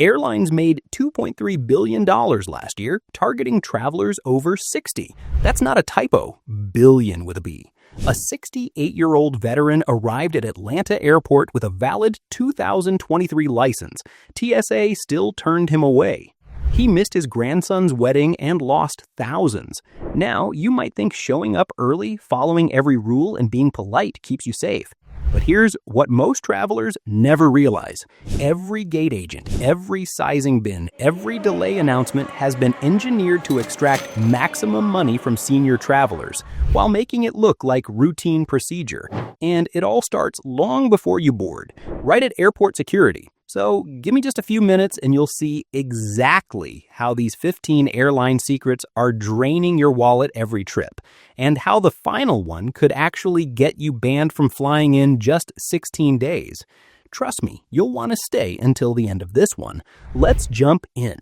Airlines made $2.3 billion last year, targeting travelers over 60. That's not a typo, billion with a B. A 68-year-old veteran arrived at Atlanta Airport with a valid 2023 license. TSA still turned him away. He missed his grandson's wedding and lost thousands. Now, you might think showing up early, following every rule, and being polite keeps you safe. But here's what most travelers never realize. Every gate agent, every sizing bin, every delay announcement has been engineered to extract maximum money from senior travelers while making it look like routine procedure. And it all starts long before you board, right at airport security. So give me just a few minutes and you'll see exactly how these 15 airline secrets are draining your wallet every trip, and how the final one could actually get you banned from flying in just 16 days. Trust me, you'll want to stay until the end of this one. Let's jump in.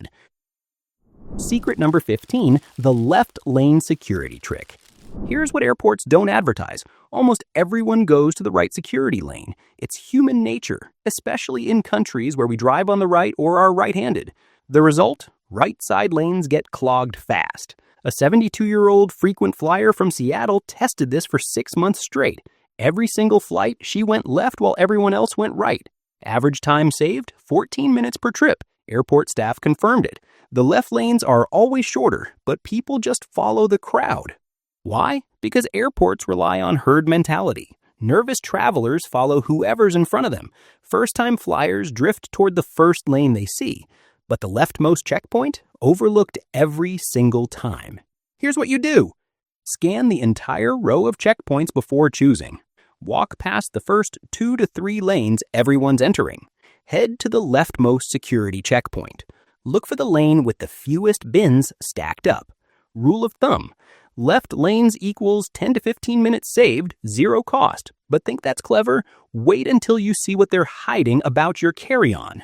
Secret number 15, the left lane security trick. Here's what airports don't advertise. Almost everyone goes to the right security lane. It's human nature, especially in countries where we drive on the right or are right-handed. The result? Right side lanes get clogged fast. A 72-year-old frequent flyer from Seattle tested this for 6 months straight. Every single flight, she went left while everyone else went right. Average time saved, 14 minutes per trip. Airport staff confirmed it. The left lanes are always shorter, but people just follow the crowd. Why? Because airports rely on herd mentality. Nervous travelers follow whoever's in front of them. First-time flyers drift toward the first lane they see. But the leftmost checkpoint? Overlooked every single time. Here's what you do. Scan the entire row of checkpoints before choosing. Walk past the first 2 to 3 lanes everyone's entering. Head to the leftmost security checkpoint. Look for the lane with the fewest bins stacked up. Rule of thumb. Left lanes equals 10 to 15 minutes saved, zero cost. But think that's clever? Wait until you see what they're hiding about your carry-on.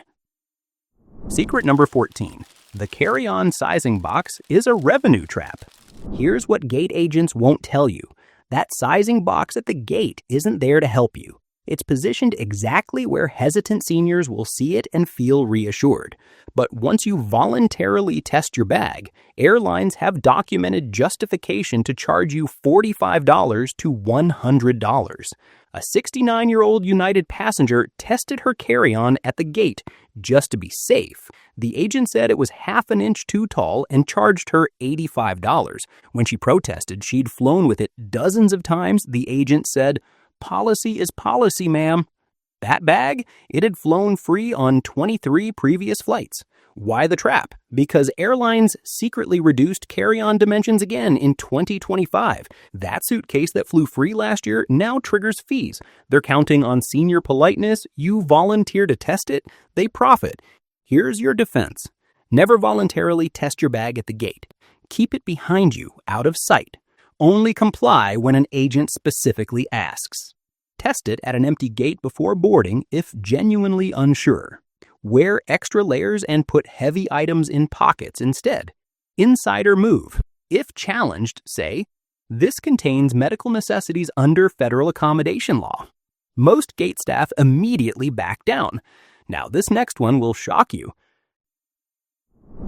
Secret number 14. The carry-on sizing box is a revenue trap. Here's what gate agents won't tell you. That sizing box at the gate isn't there to help you. It's positioned exactly where hesitant seniors will see it and feel reassured. But once you voluntarily test your bag, airlines have documented justification to charge you $45 to $100. A 69-year-old United passenger tested her carry-on at the gate just to be safe. The agent said it was half an inch too tall and charged her $85. When she protested she'd flown with it dozens of times, the agent said, "Policy is policy, ma'am." That bag? It had flown free on 23 previous flights. Why the trap? Because airlines secretly reduced carry-on dimensions again in 2025. That suitcase that flew free last year now triggers fees. They're counting on senior politeness. You volunteer to test it, they profit. Here's your defense. Never voluntarily test your bag at the gate. Keep it behind you, out of sight. Only comply when an agent specifically asks. Test it at an empty gate before boarding if genuinely unsure. Wear extra layers and put heavy items in pockets instead. Insider move. If challenged, say, "This contains medical necessities under federal accommodation law." Most gate staff immediately back down. Now, this next one will shock you.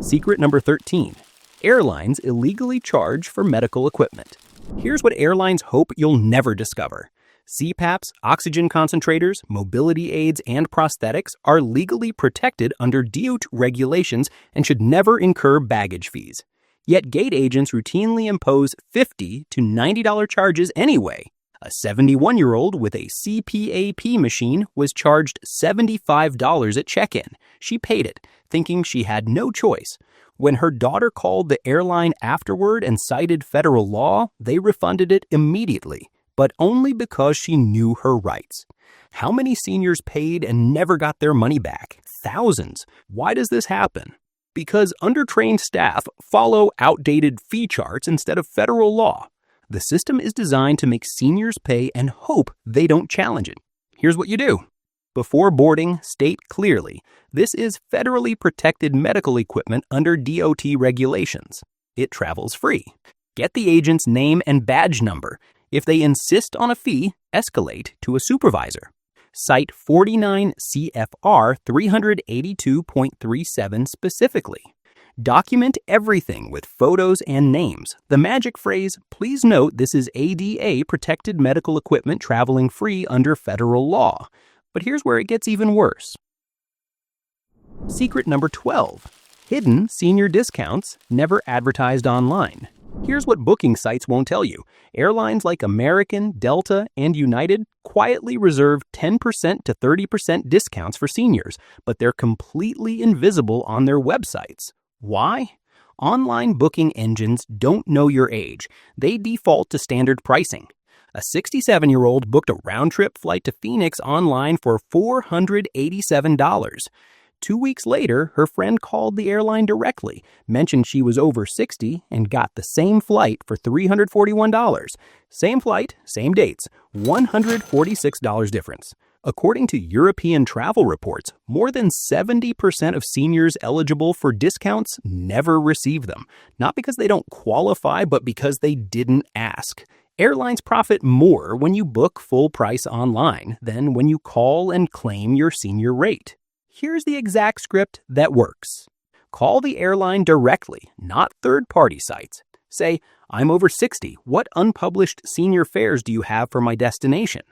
Secret number 13. Airlines illegally charge for medical equipment. Here's what airlines hope you'll never discover. CPAPs, oxygen concentrators, mobility aids, and prosthetics are legally protected under DOT regulations and should never incur baggage fees. Yet gate agents routinely impose $50 to $90 charges anyway. A 71-year-old with a CPAP machine was charged $75 at check-in. She paid it, thinking she had no choice. When her daughter called the airline afterward and cited federal law, they refunded it immediately, but only because she knew her rights. How many seniors paid and never got their money back? Thousands. Why does this happen? Because undertrained staff follow outdated fee charts instead of federal law. The system is designed to make seniors pay and hope they don't challenge it. Here's what you do. Before boarding, state clearly, this is federally protected medical equipment under DOT regulations. It travels free. Get the agent's name and badge number. If they insist on a fee, escalate to a supervisor. Cite 49 CFR 382.37 specifically. Document everything with photos and names. The magic phrase, please note this is ADA protected medical equipment traveling free under federal law. But here's where it gets even worse. Secret number 12. Hidden senior discounts never advertised online. Here's what booking sites won't tell you. Airlines like American, Delta, and United quietly reserve 10% to 30% discounts for seniors, but they're completely invisible on their websites. Why? Online booking engines don't know your age. They default to standard pricing. A 67-year-old booked a round-trip flight to Phoenix online for $487. 2 weeks later, her friend called the airline directly, mentioned she was over 60, and got the same flight for $341. Same flight, same dates, $146 difference. According to European travel reports, more than 70% of seniors eligible for discounts never receive them, not because they don't qualify, but because they didn't ask. Airlines profit more when you book full price online than when you call and claim your senior rate. Here's the exact script that works. Call the airline directly, not third-party sites. Say, I'm over 60. What unpublished senior fares do you have for my destination?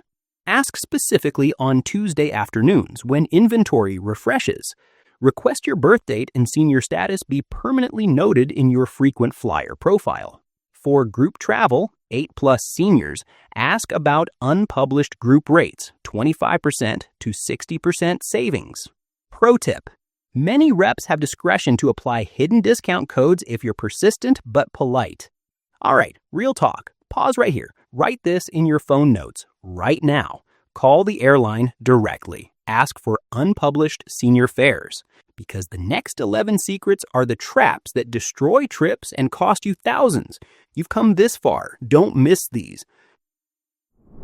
Ask specifically on Tuesday afternoons when inventory refreshes. Request your birth date and senior status be permanently noted in your frequent flyer profile. For group travel, 8+ seniors, ask about unpublished group rates, 25% to 60% savings. Pro tip: many reps have discretion to apply hidden discount codes if you're persistent but polite. All right, real talk. Pause right here. Write this in your phone notes right now. Call the airline directly. Ask for unpublished senior fares, because the next 11 secrets are the traps that destroy trips and cost you thousands. You've come this far. Don't miss these.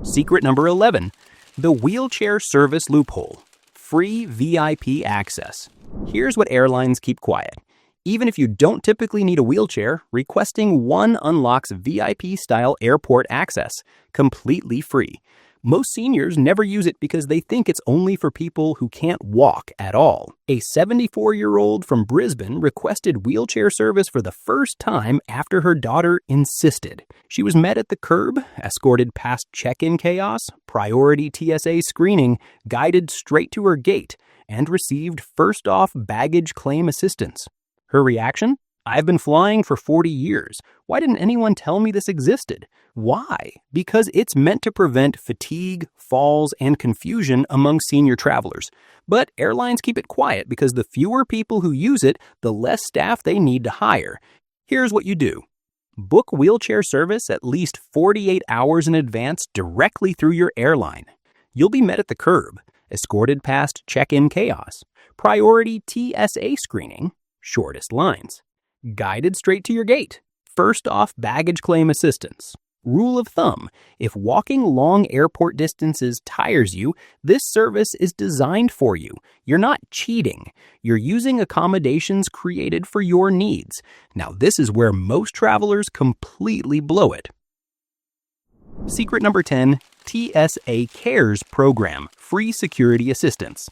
Secret number 11, the wheelchair service loophole. Free VIP access. Here's what airlines keep quiet. Even if you don't typically need a wheelchair, requesting one unlocks VIP-style airport access, completely free. Most seniors never use it because they think it's only for people who can't walk at all. A 74-year-old from Brisbane requested wheelchair service for the first time after her daughter insisted. She was met at the curb, escorted past check-in chaos, priority TSA screening, guided straight to her gate, and received first-off baggage claim assistance. Her reaction? I've been flying for 40 years. Why didn't anyone tell me this existed? Why? Because it's meant to prevent fatigue, falls, and confusion among senior travelers. But airlines keep it quiet because the fewer people who use it, the less staff they need to hire. Here's what you do. Book wheelchair service at least 48 hours in advance directly through your airline. You'll be met at the curb, escorted past check-in chaos, priority TSA screening, shortest lines, guided straight to your gate, first off baggage claim assistance. Rule of thumb, if walking long airport distances tires you, this service is designed for you. You're not cheating. You're using accommodations created for your needs. Now, this is where most travelers completely blow it. Secret number 10, TSA Cares Program, free security assistance.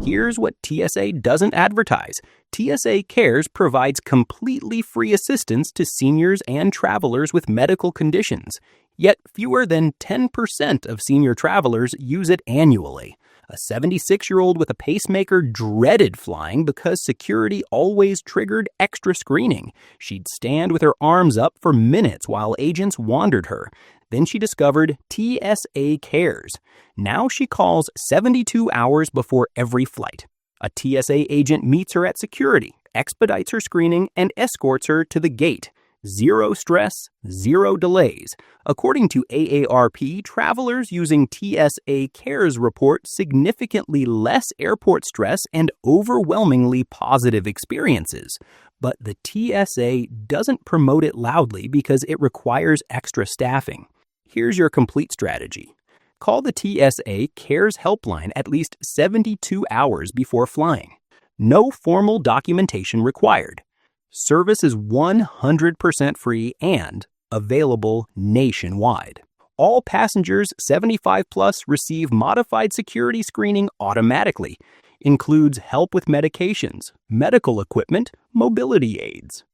Here's what TSA doesn't advertise. TSA Cares provides completely free assistance to seniors and travelers with medical conditions. Yet fewer than 10% of senior travelers use it annually. A 76-year-old with a pacemaker dreaded flying because security always triggered extra screening. She'd stand with her arms up for minutes while agents wandered her. Then she discovered TSA Cares. Now she calls 72 hours before every flight. A TSA agent meets her at security, expedites her screening, and escorts her to the gate. Zero stress, zero delays. According to AARP, travelers using TSA Cares report significantly less airport stress and overwhelmingly positive experiences. But the TSA doesn't promote it loudly because it requires extra staffing. Here's your complete strategy. Call the TSA Cares helpline at least 72 hours before flying. No formal documentation required. Service is 100% free and available nationwide. All passengers 75 plus receive modified security screening automatically. Includes help with medications, medical equipment, mobility aids.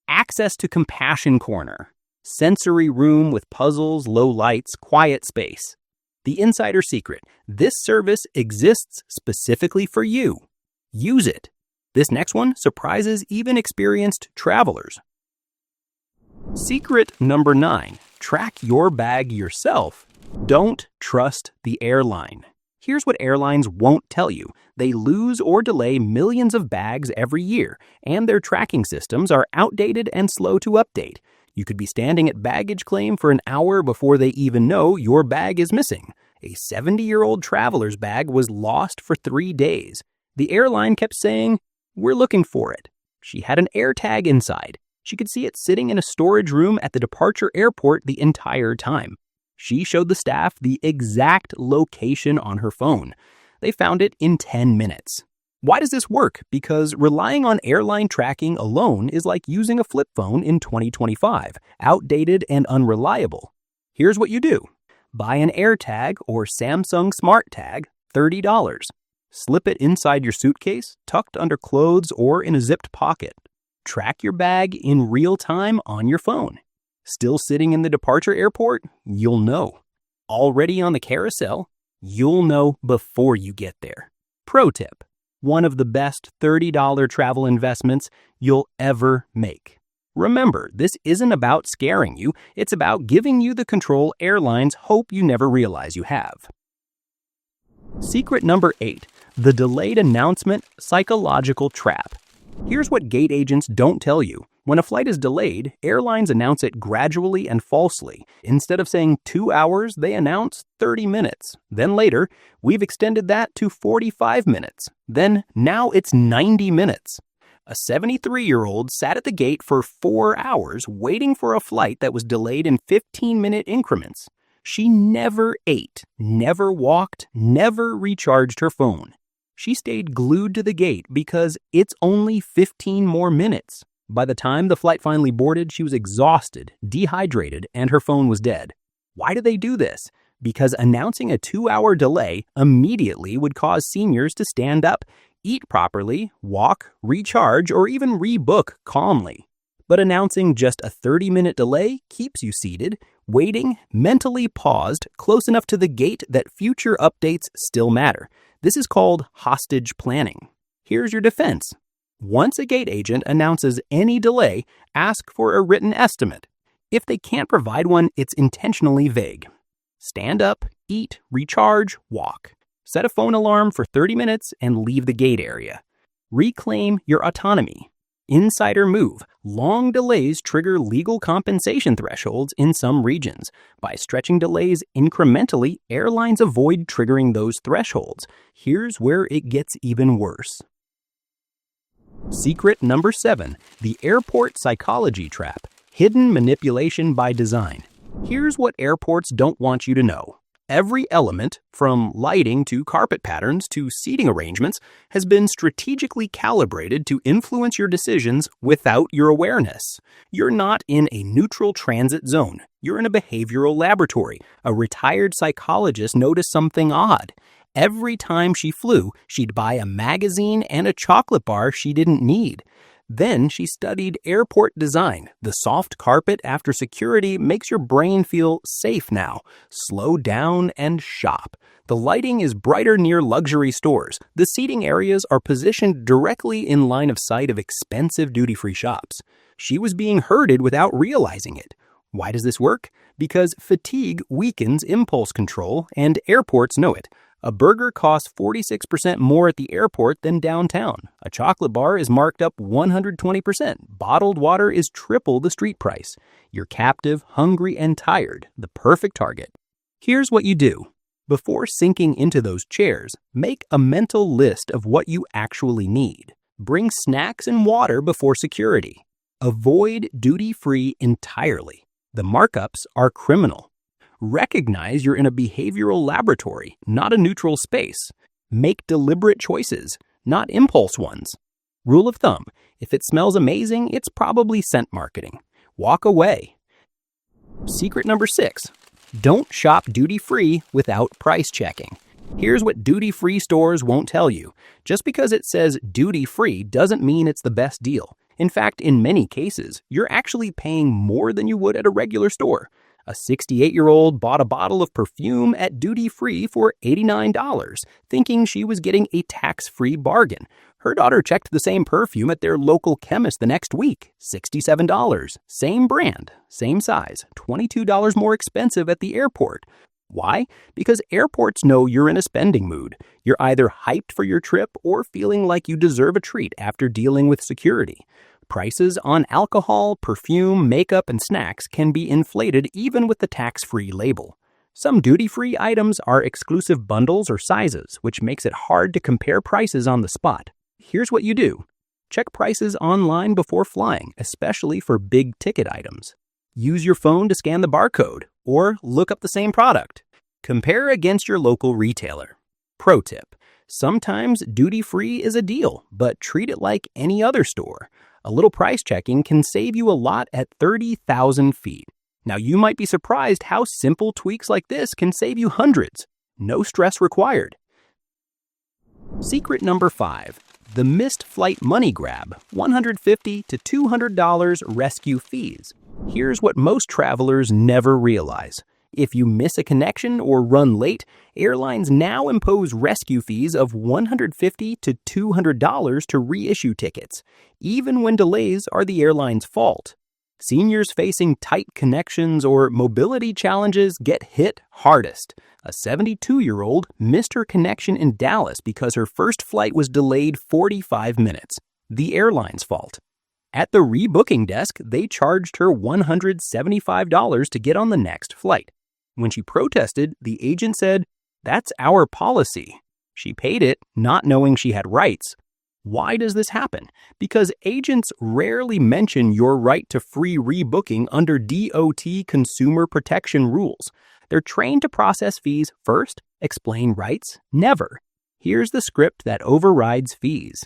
Access to Compassion Corner. Sensory room with puzzles, low lights, quiet space. The insider secret: this service exists specifically for you. Use it. This next one surprises even experienced travelers. Secret number 9. Track your bag yourself. Don't trust the airline. Here's what airlines won't tell you. They lose or delay millions of bags every year, and their tracking systems are outdated and slow to update. You could be standing at baggage claim for an hour before they even know your bag is missing. A 70-year-old traveler's bag was lost for 3 days. The airline kept saying, "We're looking for it." She had an AirTag inside. She could see it sitting in a storage room at the departure airport the entire time. She showed the staff the exact location on her phone. They found it in 10 minutes. Why does this work? Because relying on airline tracking alone is like using a flip phone in 2025, outdated and unreliable. Here's what you do. Buy an AirTag or Samsung Smart Tag, $30. Slip it inside your suitcase, tucked under clothes or in a zipped pocket. Track your bag in real time on your phone. Still sitting in the departure airport? You'll know. Already on the carousel? You'll know before you get there. Pro tip: one of the best $30 travel investments you'll ever make. Remember, this isn't about scaring you. It's about giving you the control airlines hope you never realize you have. Secret number 8. The delayed announcement psychological trap. Here's what gate agents don't tell you. When a flight is delayed, airlines announce it gradually and falsely. Instead of saying 2 hours, they announce 30 minutes. Then later, we've extended that to 45 minutes. Then now it's 90 minutes. A 73-year-old sat at the gate for 4 hours waiting for a flight that was delayed in 15-minute increments. She never ate, never walked, never recharged her phone. She stayed glued to the gate because it's only 15 more minutes. By the time the flight finally boarded, she was exhausted, dehydrated, and her phone was dead. Why do they do this? Because announcing a 2-hour delay immediately would cause seniors to stand up, eat properly, walk, recharge, or even rebook calmly. But announcing just a 30-minute delay keeps you seated, waiting, mentally paused, close enough to the gate that future updates still matter. This is called hostage planning. Here's your defense. Once a gate agent announces any delay, ask for a written estimate. If they can't provide one, it's intentionally vague. Stand up, eat, recharge, walk. Set a phone alarm for 30 minutes and leave the gate area. Reclaim your autonomy. Insider move. Long delays trigger legal compensation thresholds in some regions. By stretching delays incrementally, airlines avoid triggering those thresholds. Here's where it gets even worse. Secret number 7. The airport psychology trap. Hidden manipulation by design. Here's what airports don't want you to know. Every element, from lighting to carpet patterns to seating arrangements, has been strategically calibrated to influence your decisions without your awareness. You're not in a neutral transit zone. You're in a behavioral laboratory. A retired psychologist noticed something odd. Every time she flew, she'd buy a magazine and a chocolate bar she didn't need. Then she studied airport design. The soft carpet after security makes your brain feel safe now. Slow down and shop. The lighting is brighter near luxury stores. The seating areas are positioned directly in line of sight of expensive duty-free shops. She was being herded without realizing it. Why does this work? Because fatigue weakens impulse control, and airports know it. A burger costs 46% more at the airport than downtown. A chocolate bar is marked up 120%. Bottled water is triple the street price. You're captive, hungry, and tired. The perfect target. Here's what you do. Before sinking into those chairs, make a mental list of what you actually need. Bring snacks and water before security. Avoid duty-free entirely. The markups are criminal. Recognize you're in a behavioral laboratory, not a neutral space. Make deliberate choices, not impulse ones. Rule of thumb, if it smells amazing, it's probably scent marketing. Walk away. Secret number 6. Don't shop duty-free without price checking. Here's what duty-free stores won't tell you. Just because it says duty-free doesn't mean it's the best deal. In fact, in many cases, you're actually paying more than you would at a regular store. A 68-year-old bought a bottle of perfume at duty-free for $89, thinking she was getting a tax-free bargain. Her daughter checked the same perfume at their local chemist the next week, $67. Same brand, same size, $22 more expensive at the airport. Why? Because airports know you're in a spending mood. You're either hyped for your trip or feeling like you deserve a treat after dealing with security. Prices on alcohol, perfume, makeup, and snacks can be inflated even with the tax-free label. Some duty-free items are exclusive bundles or sizes, which makes it hard to compare prices on the spot. Here's what you do. Check prices online before flying, especially for big-ticket items. Use your phone to scan the barcode, or look up the same product. Compare against your local retailer. Pro tip: sometimes duty-free is a deal, but treat it like any other store. A little price checking can save you a lot at 30,000 feet. Now, you might be surprised how simple tweaks like this can save you hundreds. No stress required. Secret number 5. The missed flight money grab, $150 to $200 rescue fees. Here's what most travelers never realize. If you miss a connection or run late, airlines now impose rescue fees of $150 to $200 to reissue tickets, even when delays are the airline's fault. Seniors facing tight connections or mobility challenges get hit hardest. A 72-year-old missed her connection in Dallas because her first flight was delayed 45 minutes. The airline's fault. At the rebooking desk, they charged her $175 to get on the next flight. When she protested, the agent said, "That's our policy." She paid it, not knowing she had rights. Why does this happen? Because agents rarely mention your right to free rebooking under DOT consumer protection rules. They're trained to process fees first, explain rights never. Here's the script that overrides fees.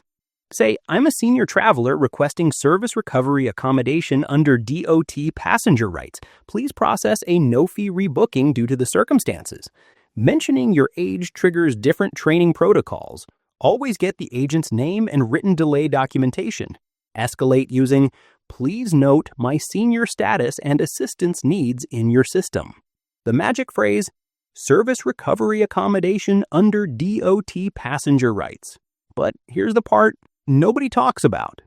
Say, I'm a senior traveler requesting service recovery accommodation under DOT passenger rights. Please process a no-fee rebooking due to the circumstances. Mentioning your age triggers different training protocols. Always get the agent's name and written delay documentation. Escalate using, "Please note my senior status and assistance needs in your system." The magic phrase, "Service recovery accommodation under DOT passenger rights." But here's the part nobody talks about.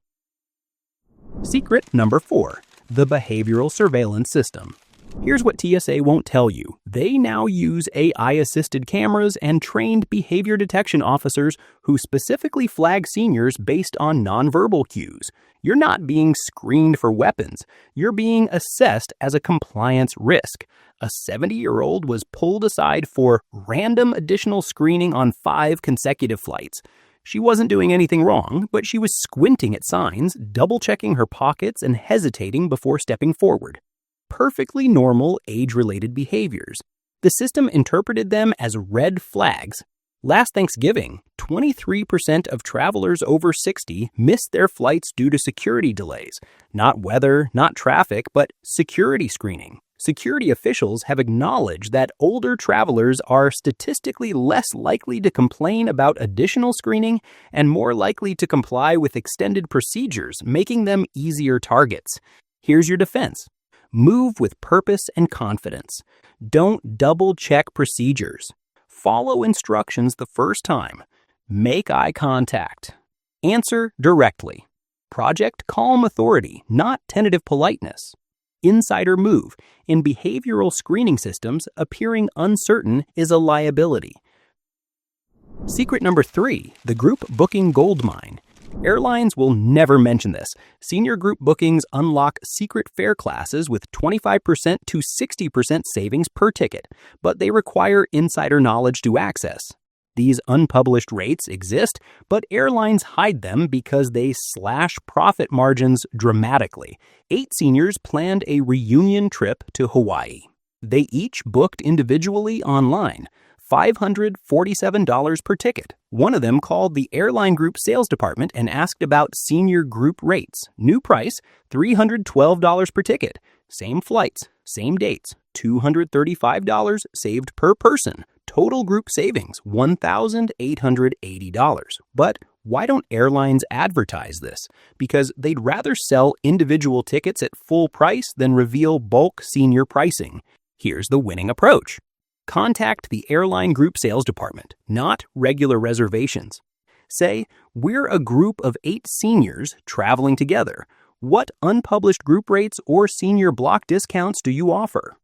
Secret number 4, the behavioral surveillance system. Here's what TSA won't tell you. They now use AI-assisted cameras and trained behavior detection officers who specifically flag seniors based on nonverbal cues. You're not being screened for weapons. You're being assessed as a compliance risk. A 70-year-old was pulled aside for random additional screening on 5 consecutive flights. She wasn't doing anything wrong, but she was squinting at signs, double-checking her pockets, and hesitating before stepping forward. Perfectly normal age-related behaviors. The system interpreted them as red flags. Last Thanksgiving, 23% of travelers over 60 missed their flights due to security delays. Not weather, not traffic, but security screening. Security officials have acknowledged that older travelers are statistically less likely to complain about additional screening and more likely to comply with extended procedures, making them easier targets. Here's your defense. Move with purpose and confidence. Don't double-check procedures. Follow instructions the first time. Make eye contact. Answer directly. Project calm authority, not tentative politeness. Insider move. In behavioral screening systems, appearing uncertain is a liability. Secret number 3, the group booking goldmine. Airlines will never mention this. Senior group bookings unlock secret fare classes with 25% to 60% savings per ticket, but they require insider knowledge to access. These unpublished rates exist, but airlines hide them because they slash profit margins dramatically. 8 seniors planned a reunion trip to Hawaii. They each booked individually online. $547 per ticket. One of them called the airline group sales department and asked about senior group rates. New price, $312 per ticket. Same flights, same dates. $235 saved per person. Total group savings, $1,880. But why don't airlines advertise this? Because they'd rather sell individual tickets at full price than reveal bulk senior pricing. Here's the winning approach. Contact the airline group sales department, not regular reservations. Say, we're a group of 8 seniors traveling together. What unpublished group rates or senior block discounts do you offer?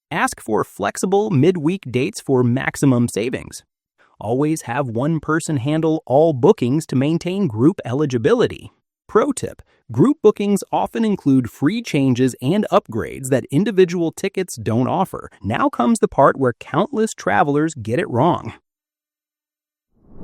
Ask for flexible midweek dates for maximum savings. Always have one person handle all bookings to maintain group eligibility. Pro tip, group bookings often include free changes and upgrades that individual tickets don't offer. Now comes the part where countless travelers get it wrong.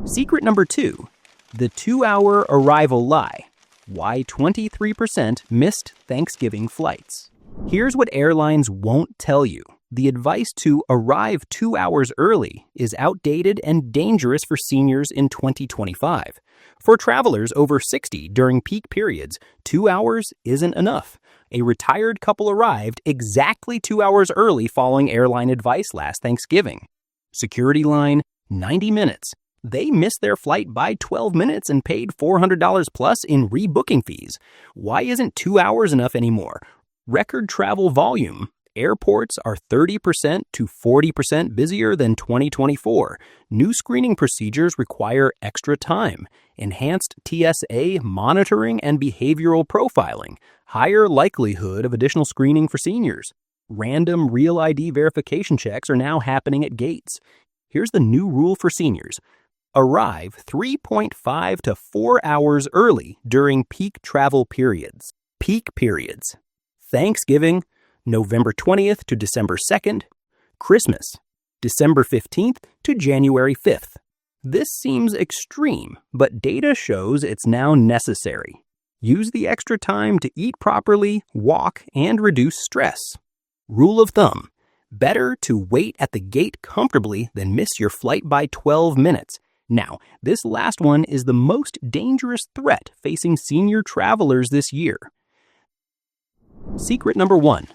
Secret number 2, the 2-hour arrival lie. Why 23% missed Thanksgiving flights. Here's what airlines won't tell you. The advice to arrive 2 hours early is outdated and dangerous for seniors in 2025. For travelers over 60 during peak periods, 2 hours isn't enough. A retired couple arrived exactly 2 hours early following airline advice last Thanksgiving. Security line, 90 minutes. They missed their flight by 12 minutes and paid $400 plus in rebooking fees. Why isn't 2 hours enough anymore? Record travel volume. Airports are 30% to 40% busier than 2024. New screening procedures require extra time. Enhanced TSA monitoring and behavioral profiling. Higher likelihood of additional screening for seniors. Random Real ID verification checks are now happening at gates. Here's the new rule for seniors. Arrive 3.5 to 4 hours early during peak travel periods. Peak periods. Thanksgiving, November 20th to December 2nd. Christmas, December 15th to January 5th. This seems extreme, but data shows it's now necessary. Use the extra time to eat properly, walk, and reduce stress. Rule of thumb. Better to wait at the gate comfortably than miss your flight by 12 minutes. Now, this last one is the most dangerous threat facing senior travelers this year. Secret number 1,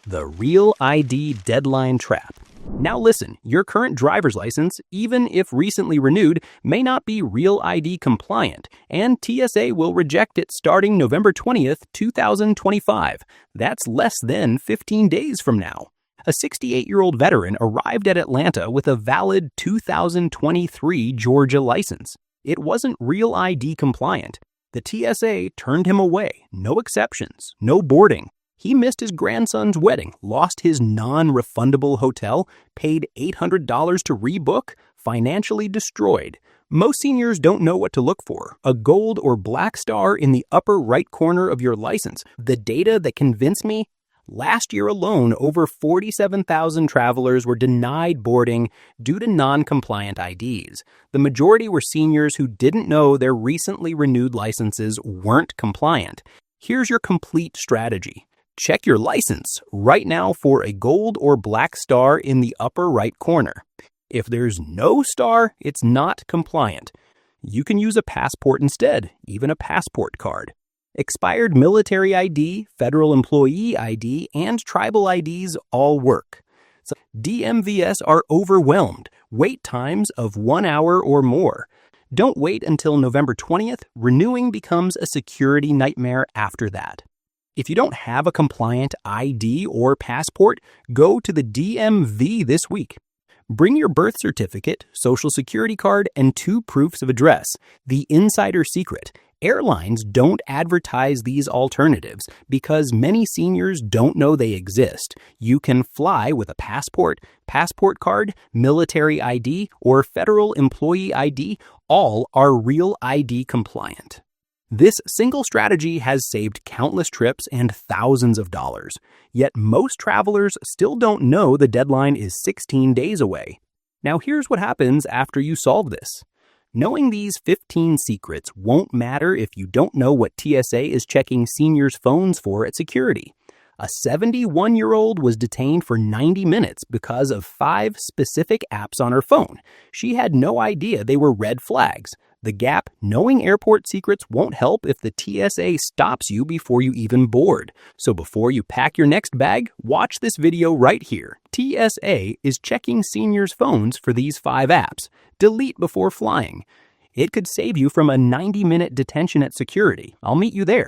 the Real ID deadline trap. Now listen, your current driver's license, even if recently renewed, may not be Real ID compliant, and TSA will reject it starting November 20th, 2025. That's less than 15 days from now. A 68-year-old veteran arrived at Atlanta with a valid 2023 Georgia license. It wasn't Real ID compliant. The TSA turned him away. No exceptions, no boarding. He missed his grandson's wedding, lost his non-refundable hotel, paid $800 to rebook, financially destroyed. Most seniors don't know what to look for. A gold or black star in the upper right corner of your license. The data that convinced me? Last year alone, over 47,000 travelers were denied boarding due to non-compliant IDs. The majority were seniors who didn't know their recently renewed licenses weren't compliant. Here's your complete strategy. Check your license right now for a gold or black star in the upper right corner. If there's no star, it's not compliant. You can use a passport instead, even a passport card. Expired military ID, federal employee ID, and tribal IDs all work. So DMVs are overwhelmed. Wait times of 1 hour or more. Don't wait until November 20th. Renewing becomes a security nightmare after that. If you don't have a compliant ID or passport, go to the DMV this week. Bring your birth certificate, social security card, and 2 proofs of address. The insider secret. Airlines don't advertise these alternatives because many seniors don't know they exist. You can fly with a passport, passport card, military ID, or federal employee ID. All are Real ID compliant. This single strategy has saved countless trips and thousands of dollars. Yet most travelers still don't know the deadline is 16 days away. Now here's what happens after you solve this. Knowing these 15 secrets won't matter if you don't know what TSA is checking seniors' phones for at security. A 71-year-old was detained for 90 minutes because of 5 specific apps on her phone. She had no idea they were red flags. The gap, knowing airport secrets won't help if the TSA stops you before you even board. So before you pack your next bag, watch this video right here. TSA is checking seniors' phones for these 5 apps. Delete before flying. It could save you from a 90-minute detention at security. I'll meet you there.